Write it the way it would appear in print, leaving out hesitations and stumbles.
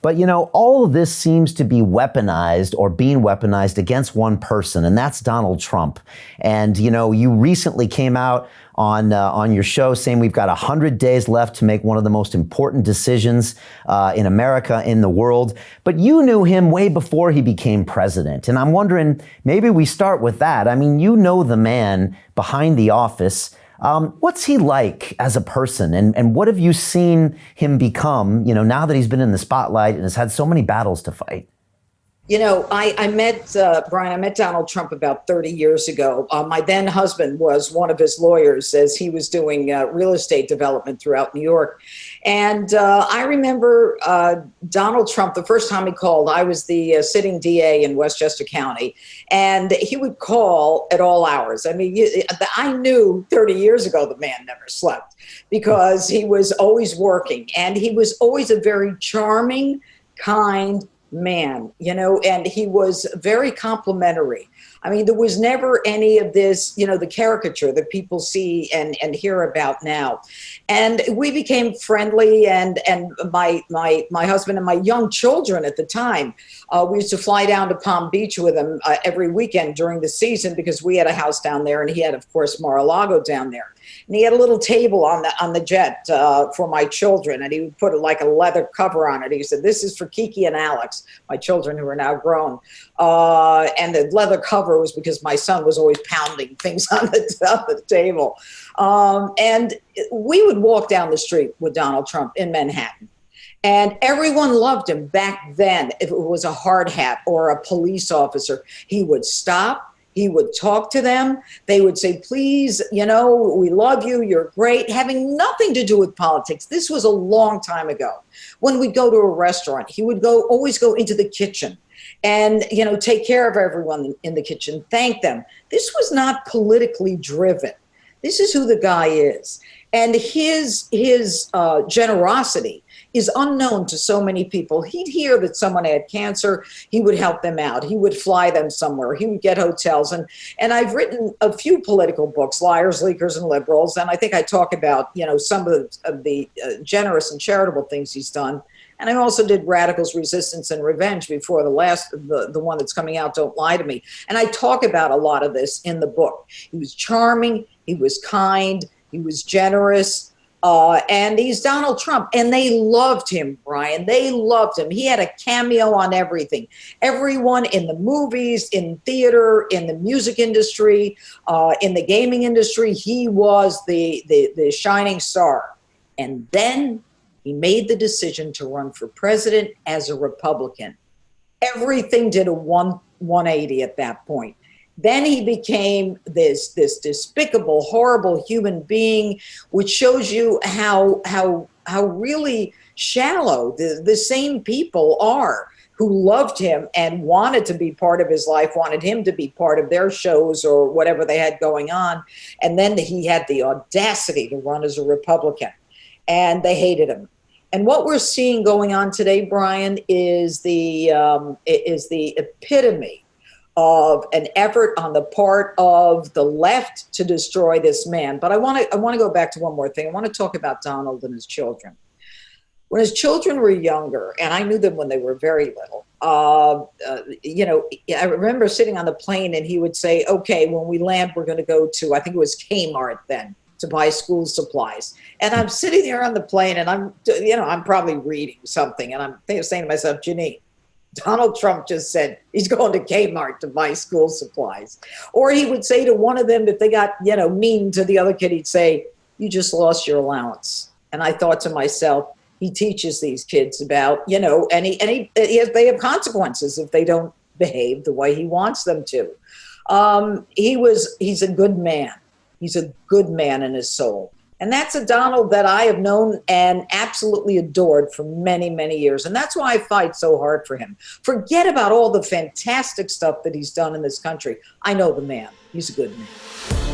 But, you know, all of this seems to be weaponized or being weaponized against one person, and that's Donald Trump. And, you know, you recently came out on your show saying we've got 100 days left to make one of the most important decisions in America, in the world. But you knew him way before he became president. And I'm wondering, maybe we start with that. I mean, you know the man behind the office. What's he like as a person, and what have you seen him become, you know, now that he's been in the spotlight and has had so many battles to fight? You know, I met, Brian, I met Donald Trump about 30 years ago. My then husband was one of his lawyers as he was doing real estate development throughout New York. And I remember Donald Trump, the first time he called, I was the sitting DA in Westchester County, and he would call at all hours. I mean, I knew 30 years ago the man never slept because he was always working, and he was always a very charming, kind man, you know, and he was very complimentary. I mean, there was never any of this, you know, the caricature that people see and hear about now. And we became friendly, and my husband and my young children at the time, we used to fly down to Palm Beach with him every weekend during the season because we had a house down there, and he had, of course, Mar-a-Lago down there. And he had a little table on the jet for my children, and he would put like a leather cover on it. He said, "This is for Kiki and Alex, my children who are now grown." And the leather cover was because my son was always pounding things on the table. And we would walk down the street with Donald Trump in Manhattan. And everyone loved him back then. If it was a hard hat or a police officer, he would stop. He would talk to them. They would say, "Please, you know, we love you. You're great," having nothing to do with politics. This was a long time ago. When we'd go to a restaurant, he would always go into the kitchen and, you know, take care of everyone in the kitchen, thank them. This was not politically driven. This is who the guy is. And his generosity is unknown to so many people. He'd hear that someone had cancer, he would help them out. He would fly them somewhere. He would get hotels. And I've written a few political books, Liars, Leakers, and Liberals. And I think I talk about, you know, some of the generous and charitable things he's done. And I also did Radicals, Resistance, and Revenge before the one that's coming out, Don't Lie to Me. And I talk about a lot of this in the book. He was charming, he was kind, he was generous, and he's Donald Trump. And they loved him, Brian. They loved him. He had a cameo on everything. Everyone in the movies, in theater, in the music industry, in the gaming industry, he was the shining star. And then he made the decision to run for president as a Republican. Everything did a 180 at that point. Then he became this despicable, horrible human being, which shows you how really shallow the same people are who loved him and wanted to be part of his life, wanted him to be part of their shows or whatever they had going on. And then he had the audacity to run as a Republican, and they hated him. And what we're seeing going on today, Brian, is the epitome of an effort on the part of the left to destroy this man. But I want to go back to one more thing. I want to talk about Donald and his children. When his children were younger, and I knew them when they were very little, you know, I remember sitting on the plane and he would say, "Okay, when we land, we're going to go to," I think it was Kmart then, to buy school supplies. And I'm sitting there on the plane and I'm probably reading something, and I'm saying to myself, "Jeanine, Donald Trump just said he's going to Kmart to buy school supplies." Or he would say to one of them, if they got, you know, mean to the other kid, he'd say, "You just lost your allowance." And I thought to myself, he teaches these kids about, you know, and they have consequences if they don't behave the way he wants them to. He's a good man. He's a good man in his soul. And that's a Donald that I have known and absolutely adored for many, many years. And that's why I fight so hard for him. Forget about all the fantastic stuff that he's done in this country. I know the man. He's a good man.